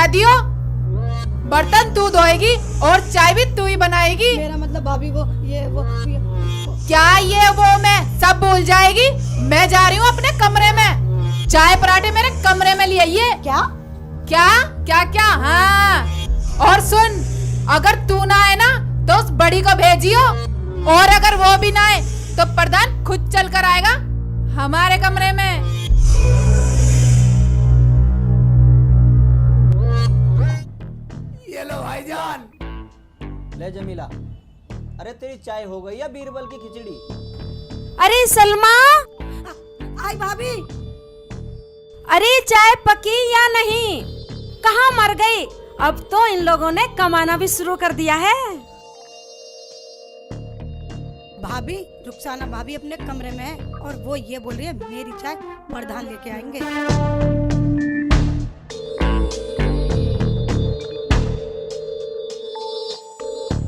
जाती हो? बर्तन तू धोएगी और चाय भी तू ही बनाएगी। मेरा मतलब भाभी वो क्या ये वो मैं सब भूल जाएगी। मैं जा रही हूँ अपने कमरे में। चाय पराठे मेरे कमरे में ले आइए। क्या क्या क्या क्या? हाँ, और सुन, अगर तू ना आए ना तो उस बड़ी को भेजियो, और अगर वो भी ना आए तो प्रधान खुद चल कर आएगा हमारे कमरे में। ये लो भाईजान। ले जमीला, अरे तेरी चाय हो गई या बीरबल की खिचड़ी? अरे सलमा, आई भाभी। अरे चाय पकी या नहीं? कहाँ मर गई? अब तो इन लोगों ने कमाना भी शुरू कर दिया है। भाभी, रुखसाना भाभी अपने कमरे में है और वो ये बोल रही है मेरी चाय प्रधान लेके आएंगे।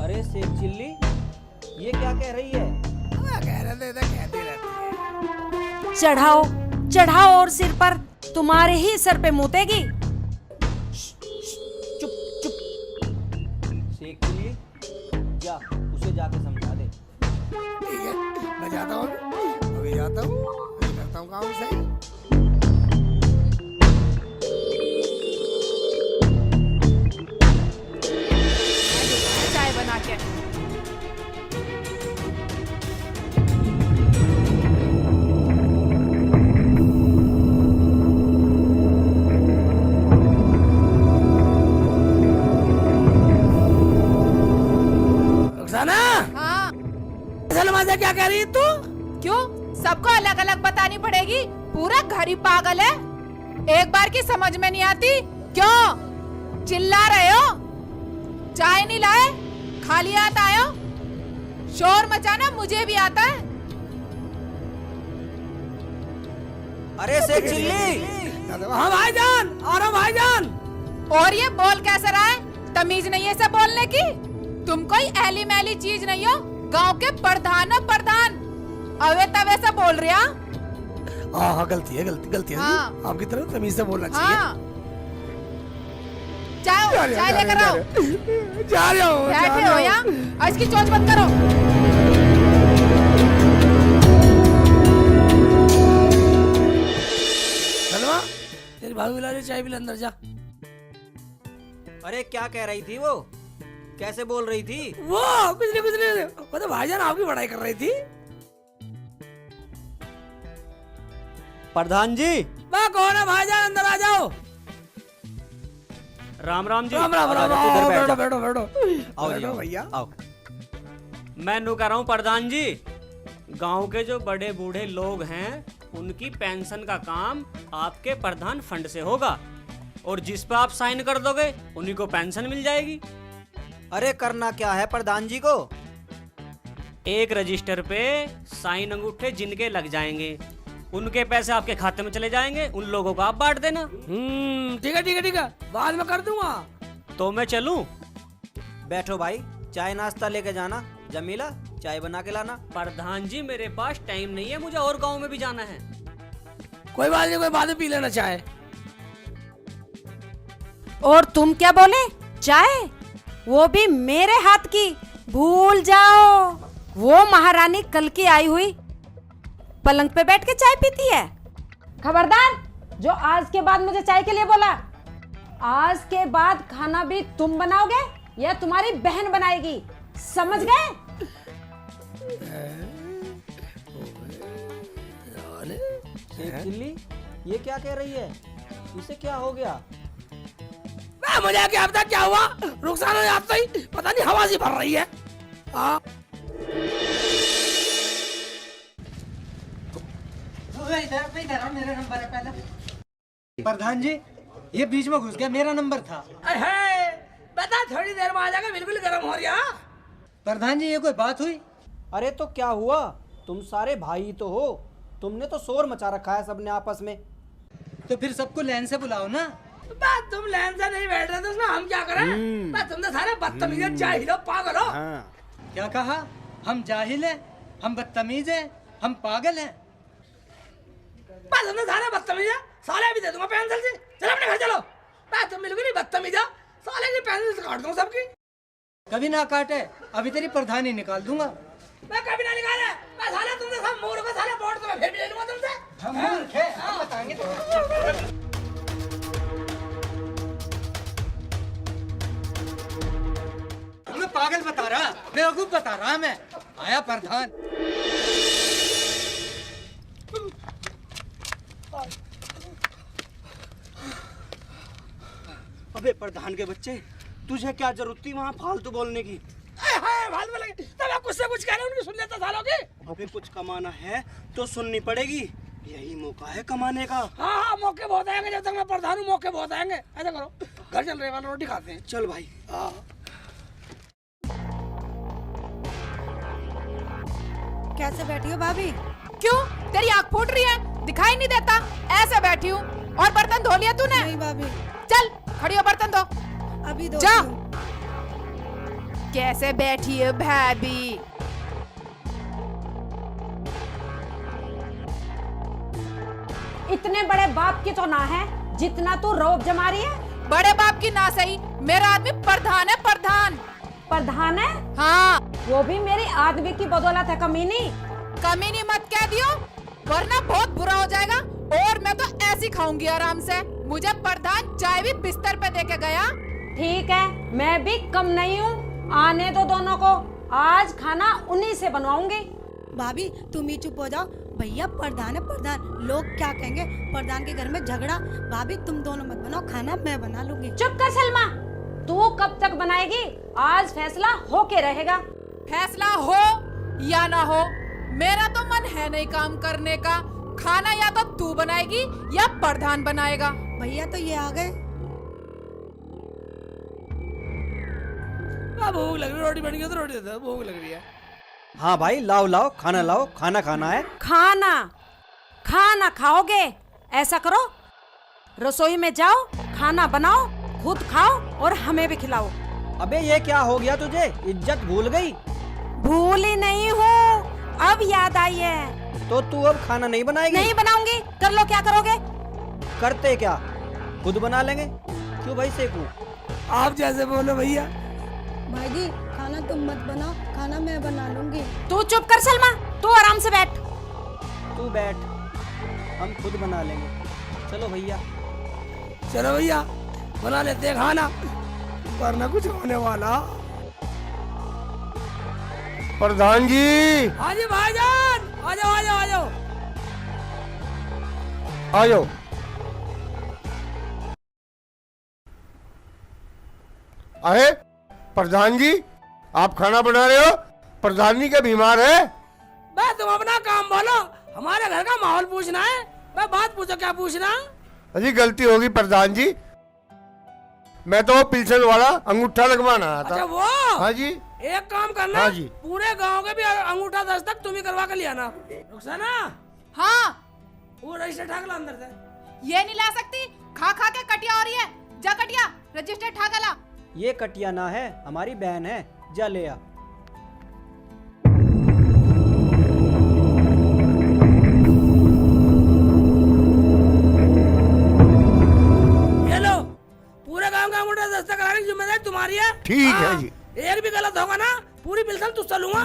अरे सेठ चिल्ली, ये क्या कह रही है? कह रहे थे कहती रहती है। चढ़ाओ चढ़ाओ और सिर पर, तुम्हारे ही सर पे मुतेगी। चुप चुप। शेख चिल्ली, जा उसे जाके समझा दे। ठीक है, मैं जाता हूँ, अभी जाता हूँ, करता हूँ काम सही। चाय बना के रुखसाना, हाँ, सलमा से क्या कह रही है तू? क्यों सबको अलग अलग बतानी पड़ेगी? पूरा घर ही पागल है। एक बार की समझ में नहीं आती। क्यों चिल्ला रहे हो? चाय नहीं लाए, खाली हाथ आए हो? शोर मचाना मुझे भी आता है। अरे शेख चिल्ली, हाँ भाईजान, आ रहा हूँ भाईजान। और ये बोल कैसे रहा है? तमीज नहीं है सब बोलने की? तुम कोई ऐली मैली चीज नहीं हो, गांव के प्रधान हो प्रधान। अवे तवे से बोल रही है। हाँ, गलती है, गलती है। हाँ। आपकी तरफ तमीज से बोलना चाहिए। हाँ, चाय चाय लेकर आओ। जा रहा हूँ। बैठे हो यहाँ, और इसकी चोंच बंद करो। सलमा, तेरी भाभी बुला रही है, चाय पी ले, अंदर जा। अरे क्या कह रही थी वो? कैसे बोल रही थी? वो कुछ नहीं, वो तो भाईजान आपकी बड़ाई कर रही थी। प्रधान जी। वाह, कौन है भाईजान? अंदर आ जाओ। राम राम जी। राम राम राम तू इधर राम। बैठ जा। बैठो बैठो आओ जी, बैठो आओ, भैया। आओ। मैं नु कह रहा हूँ प्रधान जी, गांव के जो बड़े बूढ़े लोग हैं उनकी पेंशन का काम आपके प्रधान फंड से होगा, और जिस पे आप साइन कर दोगे उन्हीं को पेंशन मिल जाएगी। अरे करना क्या है प्रधान जी को? एक रजिस्टर पे साइन अंगूठे जिनके लग जाएंगे उनके पैसे आपके खाते में चले जाएंगे, उन लोगों को आप बांट देना। ठीक है ठीक है ठीक है, बाद में कर दूंगा। तो मैं चलूं? बैठो भाई, चाय नाश्ता लेके जाना। जमीला, चाय बना के लाना। प्रधान जी मेरे पास टाइम नहीं है, मुझे और गांव में भी जाना है। कोई बात नहीं, कोई बाद में पी लेना चाय। और तुम क्या बोले? चाय? वो भी मेरे हाथ की? भूल जाओ, वो महारानी कल की आई हुई पलंग पे बैठ के चाय पीती है। खबरदार, जो आज के बाद मुझे चाय के लिए बोला, आज के बाद खाना भी तुम बनाओगे या तुम्हारी बहन बनाएगी, समझ गए? शेख चिल्ली, ये क्या कह रही है? इसे क्या हो गया? मुझे क्या पता क्या हुआ। रुखसाना ने आप ही पता नहीं हवा सी भर रही है। हाँ, इधर मेरा नंबर है पहला। प्रधान जी, ये बीच में घुस गया, मेरा नंबर था। बता, थोड़ी देर में आ जाएगा, बिल्कुल गर्म हो रहा। प्रधान जी, ये कोई बात हुई? अरे तो क्या हुआ? तुम सारे भाई तो हो, तुमने तो शोर मचा रखा है सबने आपस में। तो फिर सबको लाइन से बुलाओ ना। बात तुम लाइन से नहीं बैठ रहे तो उसमें हम क्या करें? बात तुम तो सारे बदतमीज जाहिल हो, पागल हो। क्या कहा? हम जाहिल हैं, हम बदतमीज हैं, हम पागल हैं। बात तुम तो सारे बदतमीज है। साले भी दे दूंगा पेंसिल से। चलो अपने घर चलो। मैं तुम मिलोगे नहीं बदतमीजा, साले की पेंसिल काट दूं सबकी। कभी ना काटे, अभी तेरी प्रधानी निकाल दूंगा। मैं कभी ना निकाले, मैं साले तुमसे सब मूर्ख हो, साले वोट तो मैं फिर भी ले लूंगा तुमसे। हम मूर्ख हैं, हम बताएंगे तुमको। तुम्हें पागल बता रहा, बेवकूफ बता रहा मैं। आया प्रधान। अबे प्रधान के बच्चे, तुझे क्या जरूरत थी वहाँ फालतू बोलने की? भाल में लगे तब मैं कुछ से कुछ कह रहा हूँ, उनकी सुन लेता सालों की। अबे कुछ कमाना है तो सुननी पड़ेगी, यही मौका है कमाने का। हाँ हाँ, मौके बहुत आएंगे, जब तक मैं प्रधान हूँ मौके बहुत आएंगे। ऐसा करो, घर चल रहे वाला रोटी खाते हैं। चल भाई। हाँ। कैसे बैठी हो भाभी? क्यों, तेरी आँख फूट रही है? दिखाई नहीं देता? ऐसे बैठी हूँ। और बर्तन धो लिया तूने? नहीं भाभी, चल खड़ी हो, बर्तन धो। अभी दो। जा। कैसे बैठी है भाभी? इतने बड़े बाप की तो ना है जितना तू रौब जमा रही है। बड़े बाप की ना सही, मेरा आदमी प्रधान है, प्रधान। प्रधान है? हाँ। वो भी मेरी आदमी की बदौलत है कमीनी। कमीनी मत कह दियो, वरना बहुत बुरा हो जाएगा। और मैं तो ऐसी खाऊंगी आराम से। मुझे प्रधान चाय भी बिस्तर पे दे के गया। ठीक है, मैं भी कम नहीं हूँ, आने दो दोनों को, आज खाना उन्हीं से बनवाऊंगी। भाभी तुम ही चुप हो जाओ, भैया प्रधान है प्रधान, लोग क्या कहेंगे? प्रधान के घर में झगड़ा। भाभी तुम दोनों मत बनाओ खाना, मैं बना लूंगी। चुप कर सलमा, तू कब तक बनाएगी? आज फैसला होके रहेगा। फैसला हो या ना हो, मेरा तो मन है नहीं काम करने का। खाना या तो तू बनाएगी या प्रधान बनाएगा। भैया तो ये आ गए। भूख लग रही है, रोटी बन गई तो रोटी दे दो, भूख लग रही है। हाँ भाई, लाओ लाओ, खाना लाओ, खाना खाना है। खाना खाना खाओगे? ऐसा करो, रसोई में जाओ, खाना बनाओ, खुद खाओ और हमें भी खिलाओ। अबे ये क्या हो गया तुझे? इज्जत भूल गई? भूल ही नहीं हूँ, अब याद आई है। तो तू अब खाना नहीं बनाएगी? नहीं बनाऊंगी। कर लो, क्या करोगे? करते क्या, खुद बना लेंगे। क्यों भाई सेकू? आप जैसे बोलो भैया। भाई जी खाना तुम मत बनाओ, खाना मैं बना लूंगी। तू चुप कर सलमा, तू आराम से बैठ। तू बैठ, हम खुद बना लेंगे। चलो भैया। चलो भैया, बना लेते हैं खाना, वरना कुछ होने वाला। प्रधान जी। हाँ जी भाईजान, आ जाओ आ जाओ आ जाओ। आ जाओ। अरे प्रधान जी, आप खाना बना रहे हो? प्रधान जी क्या बीमार है? मैं तुम अपना काम बोलो, हमारे घर का माहौल पूछना है। मैं बात पूछो, क्या पूछना? अजी गलती होगी प्रधान जी, मैं तो पिल्सन वाला अंगूठा लगवाना आया था। अच्छा वो? हाँ जी। एक काम करना, हाँ जी। पूरे गांव के भी अंगूठा दस्तक तुम ही करवा के ले आना। रुखसाना, हाँ, वो रजिस्टर ठाक ला अंदर से। ये नहीं ला सकती, खा खा के कटिया हो रही है। जा कटिया, रजिस्टर ठाका ला। ये कटिया ना है, हमारी बहन है, जा ले आ। ये लो, पूरे गांव का अंगूठा दस्तक कराने की जिम्मेदारी तुम्हारी है। ठीक है हाँ, जी। एक भी गलत होगा ना, पूरी पिल्सन तुझसे लूंगा।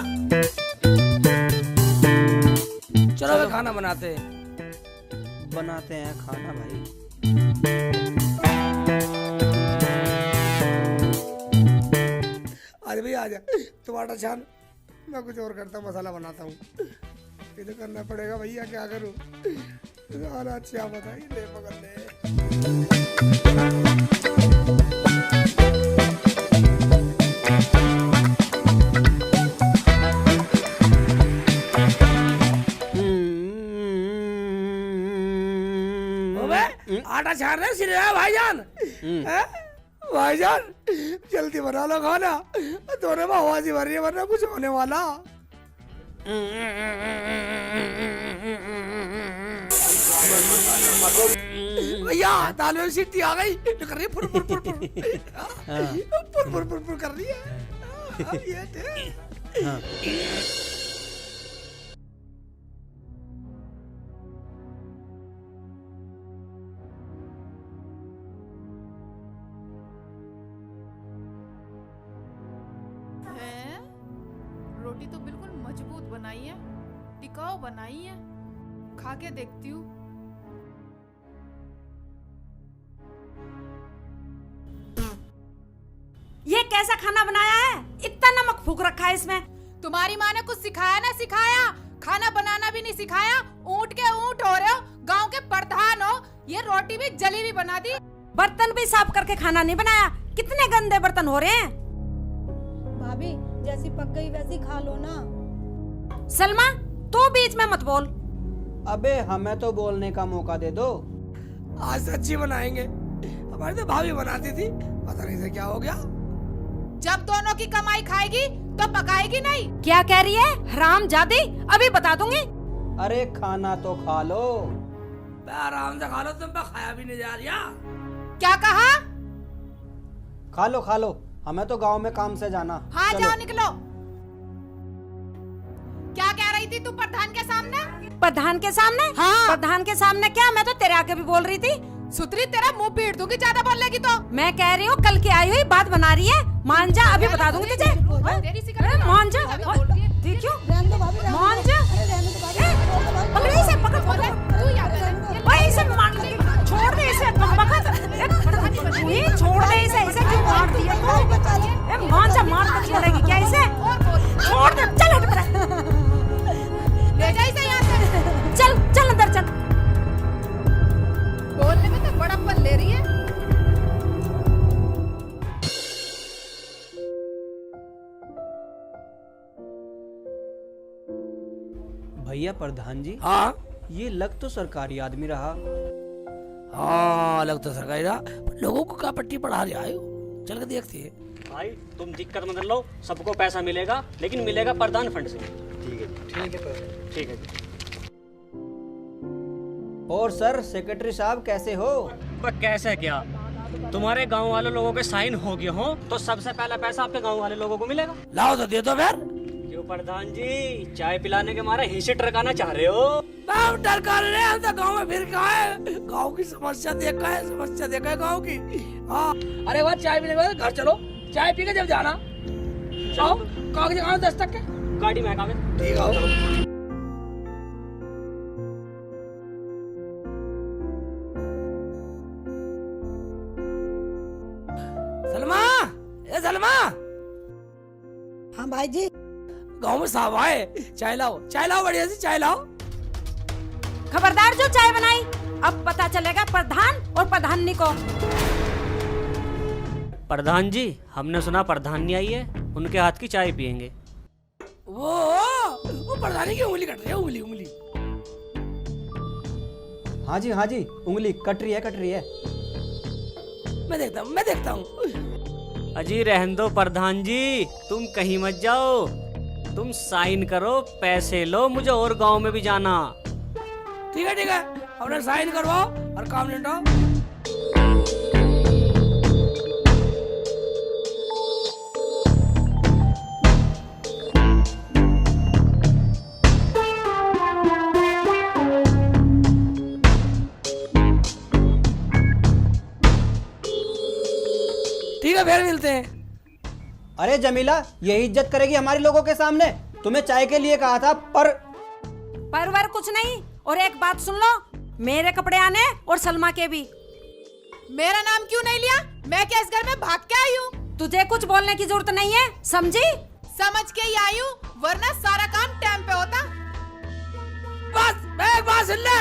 चलो वे खाना बनाते हैं। बनाते हैं खाना भाई। आज भैया आजा, टमाटर छान, मैं कुछ और करता हूँ, मसाला बनाता हूँ। ये तो करना पड़ेगा भैया, क्या करूँ? अच्छा बताइए, ले पकड़ ले। आटा छान रहे सिर भाईजान। हैं? भाईजान जल्दी बना लो खाना, दोनों में आवाज भर रही है, वरना कुछ होने वाला। भैया दाल में सीटी आ गई, कर रही है फुर फुर फुर फुर फुर फुर फुर फुर कर रही है। ये थे। बनाई है, टिकाऊ बनाई है, खा के देखती हूँ। ये कैसा खाना बनाया है? इतना नमक फूक रखा है इसमें। तुम्हारी माँ ने कुछ सिखाया ना सिखाया, खाना बनाना भी नहीं सिखाया। ऊँट के ऊँट हो रहे हो, गांव के प्रधान हो, ये रोटी भी जली भी बना दी। बर्तन भी साफ करके खाना नहीं बनाया। कितने गंदे बर्तन हो रहे हैं। भाभी जैसी पक गई वैसी खा लो ना। सलमा तू बीच में मत बोल। अबे हमें तो बोलने का मौका दे दो। आज से अच्छी बनाएंगे, हमारी तो भाभी बनाती थी, पता नहीं से क्या हो गया। जब दोनों की कमाई खाएगी तो पकाएगी नहीं। क्या कह रही है हरामजादी? अभी बता दूंगी। अरे खाना तो खा लो। आराम से खा लो, तुम पे खाया भी नहीं जा रहा। क्या कहा? खा लो, हमें तो गांव में काम से जाना। हाँ चलो। जाओ निकलो। क्या कह रही थी तू प्रधान के सामने? प्रधान के सामने? हाँ। प्रधान के सामने क्या? मैं तो तेरे आके भी बोल रही थी। सुतरी तेरा मुंह पीट दूंगी ज्यादा बोलेगी तो। मैं कह रही हूँ कल की आई हुई बात बना रही है। मान जा, अभी बता दूंगी तुझे। तेरी सी अरे मान जा। ठीक क्यों? मान जा। पकड़ इसे, पकड़ पकड़। तू याद है भाई इसे मान ले। छोड़ दे इसे, ये छोड़ दे इसे। इसे क्यों मार दिया तू? ए मान जा, मार कर छोड़ेगी क्या इसे? छोड़ दे, चल हट पड़ा। ले जा इसे यहाँ से। चल चल अंदर चल। बोलने में तो बड़प्पन ले रही है। भैया प्रधान जी, हाँ ये लग तो सरकारी आदमी रहा। हाँ लग तो सरकारी रहा, पर लोगों को क्या पट्टी पढ़ा रहा है? चल के देखते हैं। भाई तुम दिक्कत मत लो, सबको पैसा मिलेगा, लेकिन मिलेगा प्रधान फंड से। ठीक है जी। और सर सेक्रेटरी साहब कैसे हो? पर कैसे क्या? तुम्हारे गांव वाले लोगों के साइन हो गए हो तो सबसे पहला पैसा आपके गांव वाले लोगों को मिलेगा। लाओ तो दे दो फिर। क्यों प्रधान जी, चाय पिलाने के मारे हिस्से टरकाना चाह रहे हो? डर कर रहे हैं, हम तो गाँव में फिर कहा है, गाँव की समस्या देखा है, समस्या देखा है गाँव की। हाँ अरे वह चाय पीने के बाद घर चलो, चाय पी के जब जाना। आओ कागज कहाँ 10 तक के गाड़ी में कागज। ठीक है। सलमा, ए सलमा, हाँ भाई जी। गाँव में साहब आए, चाय लाओ बढ़िया सी चाय लाओ। खबरदार जो चाय बनाई, अब पता चलेगा प्रधान और प्रधानी को। प्रधान जी, हमने सुना प्रधानी आई है, उनके हाथ की चाय पियेंगे। वो प्रधानी की उंगली कट रही है, उंगली। हाँ जी, उंगली कट रही है। मैं देखता हूँ। अजी रहने दो प्रधान जी, तुम कहीं मत जाओ, तुम साइन करो, पैसे लो, मुझे और गांव में भी जाना। ठीक है, अपने साइन करवाओ और काम निपटाओ। ठीक है, फिर मिलते हैं। अरे जमीला, यही इज्जत करेगी हमारे लोगों के सामने? तुम्हें चाय के लिए कहा था परवर कुछ नहीं। और एक बात सुन लो, मेरे कपड़े आने और सलमा के भी। मेरा नाम क्यों नहीं लिया? मैं क्या इस घर में भाग के आई हूँ? तुझे कुछ बोलने की जरूरत नहीं है, समझी? समझ के ही आई हूँ, वरना सारा काम टाइम पे होता। बस मैं एक बात सुन ले,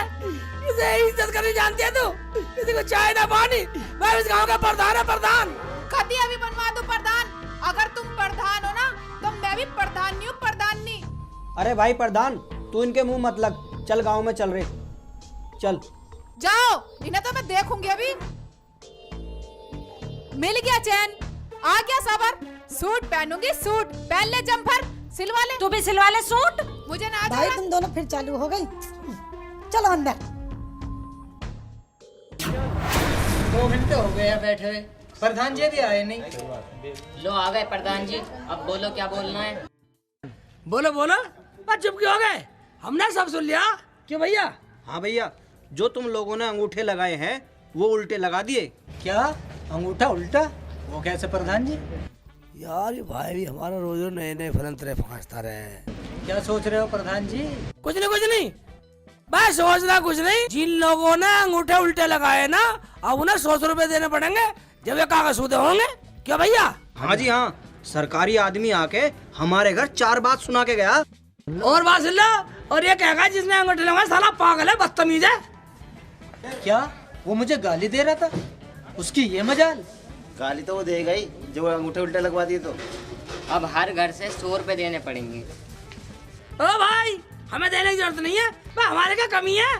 इसे इज्जत करनी जानती है तू? किसी को चाय ना पानी, मैं इस गांव का प्रधान। कभी अभी बनवा दो प्रधान। अगर तुम प्रधान हो ना, तो मैं भी प्रधान हूँ, प्रधानी। अरे भाई प्रधान, तू इनके मुंह मत लग। चल गांव में चल रहे, चल जाओ, इन्हें तो मैं देखूंगी अभी। मिल गया चैन, आ गया सबर। सूट पहनूंगी, सूट पहन ले, जम्पर सिलवा ले। तू भी सिलवा ले सूट। मुझे ना भाई आता। तुम दोनों फिर चालू हो गई। चलो अंदर। 2 घंटे हो गए हैं बैठे हुए, प्रधान जी भी आए नहीं। लो आ गए प्रधान जी, अब बोलो क्या बोलना है। बोलो बस चुप क्यों हो गए? हमने सब सुन लिया। क्यों भैया? हाँ भैया, जो तुम लोगों ने अंगूठे लगाए हैं वो उल्टे लगा दिए। क्या अंगूठा उल्टा? वो कैसे प्रधान जी? यार ये भाई भी हमारा रोज नए नए फलंतरे फंसता रहे। क्या सोच रहे हो प्रधान जी? कुछ नहीं बस सोच रहा कुछ नहीं। जिन लोगों ने अंगूठे उल्टे लगाए ना, अब उन्हें 100 रुपए देने पड़ेंगे जब ये कागज सूदे होंगे। क्या भैया? हाँ जी हाँ, सरकारी आदमी आके हमारे घर 4 बात सुना के गया। और बात सुन लो, और ये कहेगा जिसने अंगूठे लगाए साला पागल है, बदतमीज है। क्या वो मुझे गाली दे रहा था? उसकी ये मजाल। गाली तो वो देगा ही जो अंगूठे उल्टे लगवा दिए तो। अब हर घर से 100 रुपए देने पड़ेंगे। ओ भाई, हमें देने की जरूरत नहीं है, हमारे क्या कमी है?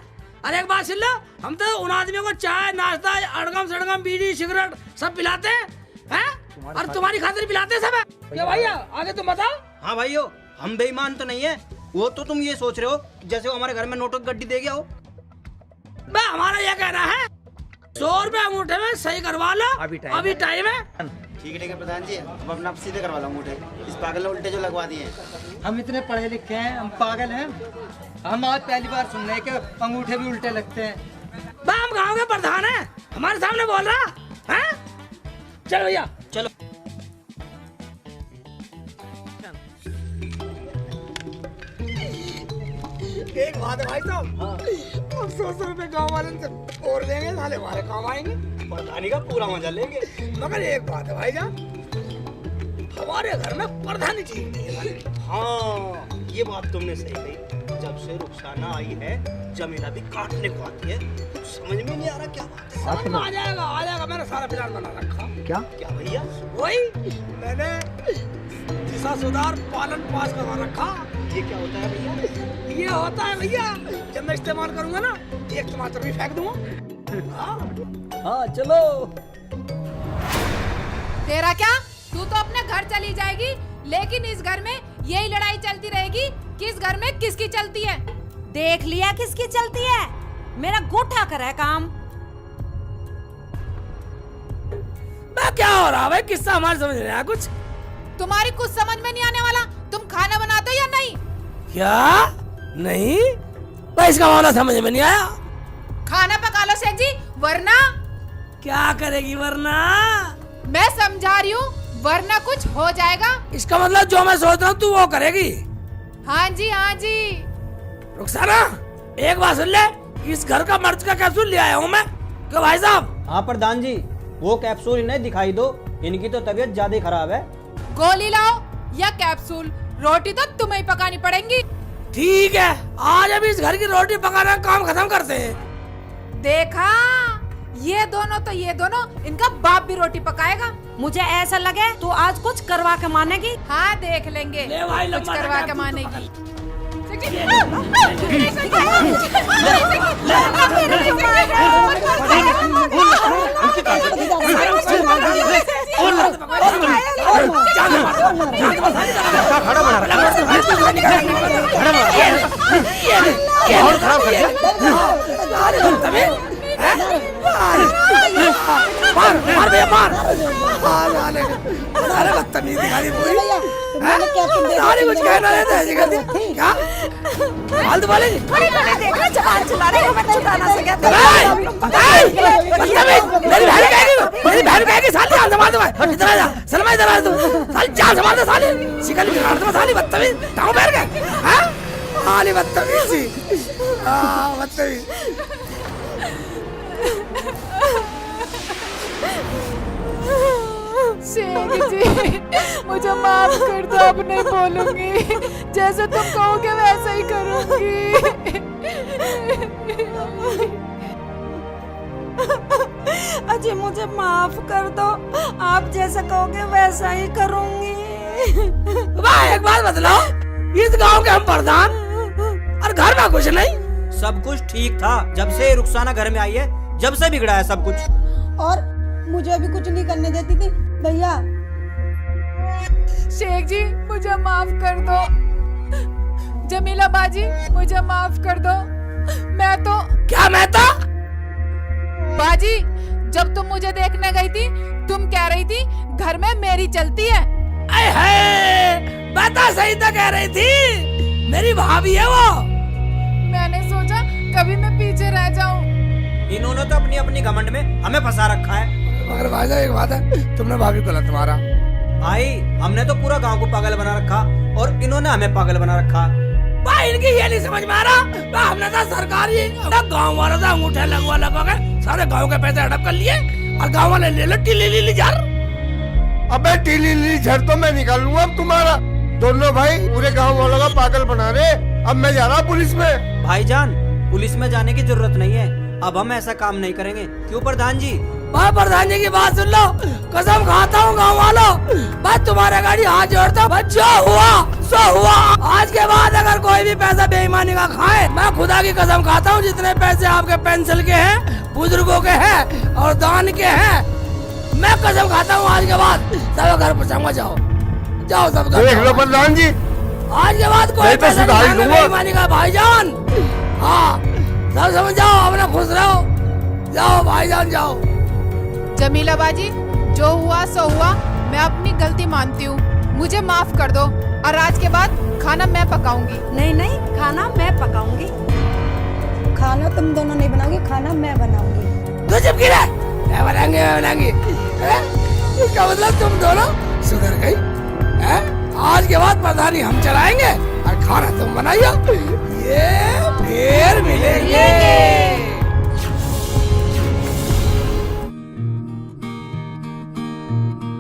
अरे एक बात सुन लो, हम तो उन आदमियों को चाय नाश्ता अड़गम सड़गम बीड़ी सिगरेट सब पिलाते हैं, और तुम्हारी खातिर पिलाते हैं सब। क्या भैया आगे तुम बताओ। हाँ भाइयों, हम बेईमान तो नहीं है। वो तो तुम ये सोच रहे हो जैसे वो हमारे घर में नोटों की गड्डी दे गया हो। हमारा ये कहना है 100 रुपए अंगूठे में सही करवा लो, अभी टाइम है। ठीक है प्रधान जी, अब अपना सीधे करवा लो अंगूठे। इस पागल ने उल्टे जो लगवा दिए हैं। हम इतने पढ़े लिखे हैं, हम पागल हैं? हम आज पहली बार सुन रहे हैं कि अंगूठे भी उल्टे लगते हैं। हम गाँव के प्रधान है, हमारे सामने बोल रहा है। चलो भैया चलो। एक बात है भाई साहब, हम 100 रुपए गाँव वाले से और लेंगे, साले हमारे काम आएंगे, प्रधानी का पूरा मजा लेंगे। मगर एक बात है भाई साहब, हमारे घर में प्रधानी चीज नहीं है साले। हाँ, ये बात तुमने सही कही। जब से रुखसाना आई है, जमीला भी काटने को आती है। समझ में नहीं आ रहा क्या बात है। समझ में आ जाएगा। मैंने सारा प्लान बना रखा। क्या क्या भैया? वही मैंने दिशा सुधार पालन पास करवा रखा। ये क्या होता है भैया? ये होता है भैया, जब मैं इस्तेमाल करूंगा ना, एक टमाटर भी फेंक दूंगा। हाँ चलो। तेरा क्या? तू तो अपने घर चली जाएगी, लेकिन इस घर में यही लड़ाई चलती रहेगी, किस घर में किसकी चलती है। देख लिया किसकी चलती है? मेरा गोठा कर है काम। क्या हो रहा है भाई? किस्सा हमारे समझ नहीं आया कुछ। तुम्हारी कुछ समझ में नहीं आने वाला। तुम खाना बनाते हो या नहीं? क्या नहीं भाई, इसका मामला समझ में नहीं आया। खाना पका लो शेख जी, वरना। क्या करेगी वरना? मैं समझा रही हूँ, वरना कुछ हो जाएगा। इसका मतलब जो मैं सोच रहा हूँ तू वो करेगी। हाँ जी हाँ जी। रुखसाना एक बात सुन ले, इस घर का मर्ज का कैप्सूल ले आया हूँ मैं। क्यों भाई साहब? हाँ प्रधान जी, वो कैप्सूल इन्हें दिखाई दो, इनकी तो तबीयत ज्यादा ही खराब है। गोली लाओ या कैप्सूल, रोटी तो तुम्हें ही पकानी पड़ेगी। ठीक है, आज अभी इस घर की रोटी पकाना काम खत्म करते हैं। देखा, ये दोनों इनका बाप भी रोटी पकाएगा। मुझे ऐसा लगे तो आज कुछ करवा के मानेगी। हाँ देख लेंगे, ले भाई, कुछ लंबा करवा लगा के तू मानेगी। अरे बदतमीज दिखाई पूरी। कुछ कहना रहता है क्या? फालतू वाले मेरी बहन कहेगी साली जान संभाल दो, इधर आ जा सलमा, इधर आ तू साली, जान संभाल दो साली, शिकल बिगाड़ दो साली, बदतमीज टांग पैर के। हैं साली बदतमीजी, बदतमीज। शेख जी, मुझे माफ कर दो, अब नहीं बोलूंगी। जैसे तुम कहोगे वैसा ही करूंगी। अजी मुझे माफ कर दो, आप जैसा कहोगे वैसा ही करूंगी। भाई एक बात बतलाओ, इस गांव के हम प्रधान और घर में कुछ नहीं। सब कुछ ठीक था जब से रुखसाना घर में आई है, जब से बिगड़ा है सब कुछ। और मुझे भी कुछ नहीं करने देती थी भैया। शेख जी मुझे माफ कर दो, जमीला बाजी मुझे माफ कर दो। मैं तो बाजी, जब तुम मुझे देखने गई थी, तुम कह रही थी घर में मेरी चलती है। बता, सही तो कह रही थी, मेरी भाभी है वो। मैंने सोचा कभी मैं पीछे रह जाऊं। इन्होंने तो अपनी अपनी घमंड में हमें फंसा रखा है। मगर भाई एक बात है, तुमने भाभी को गलत मारा। भाई हमने तो पूरा गांव को पागल बना रखा और इन्होंने हमें पागल बना रखा। भाई इनकी ये नहीं समझ में आ रहा, हमने तो सरकारी गाँव वालों से अंगूठे लगवा के सारे गाँव के पैसे हड़प कर लिए और गाँव वाले ले लो टीली झर। अबे टीली झर तो मैं निकालूंगा अब तुम्हारा। दोनों भाई पूरे गांव वालों का पागल बना रहे। अब मैं जा रहा पुलिस में। भाईजान पुलिस में जाने की जरूरत नहीं है, अब हम ऐसा काम नहीं करेंगे। क्यों प्रधान जी? भाई प्रधान जी की बात सुन लो, कसम खाता हूँ गाँव वालों, भाई तुम्हारे गाड़ी हाथ जोड़ता हूँ, जो हुआ सो हुआ। आज के बाद अगर कोई भी पैसा बेईमानी का खाए, मैं खुदा की कसम खाता हूँ जितने पैसे आपके पेंसिल के हैं, बुजुर्गों के हैं और दान के हैं, मैं कसम खाता हूँ आज के बाद सब घर पहुँचाऊंगा। जाओ जाओ सब देख लो प्रधान जी, आज के बाद कोई पैसा नहीं बेईमानी का भाईजान। हाँ सब समझ जाओ, अपना खुश रहो। जाओ भाईजान जाओ। जमीला बाजी, जो हुआ सो हुआ, मैं अपनी गलती मानती हूँ, मुझे माफ कर दो और आज के बाद खाना मैं पकाऊंगी। नहीं नहीं, खाना मैं पकाऊंगी। खाना तुम दोनों नहीं बनाओगे, खाना मैं बनाऊंगी। तो चुप गिरा, मैं बनाऊंगी। इसका मतलब तुम दोनों सुधर गई हैं? आज के बाद प्रधानी हम चलाएंगे और खाना तुम बनाइए, ये फिर मिलेंगे।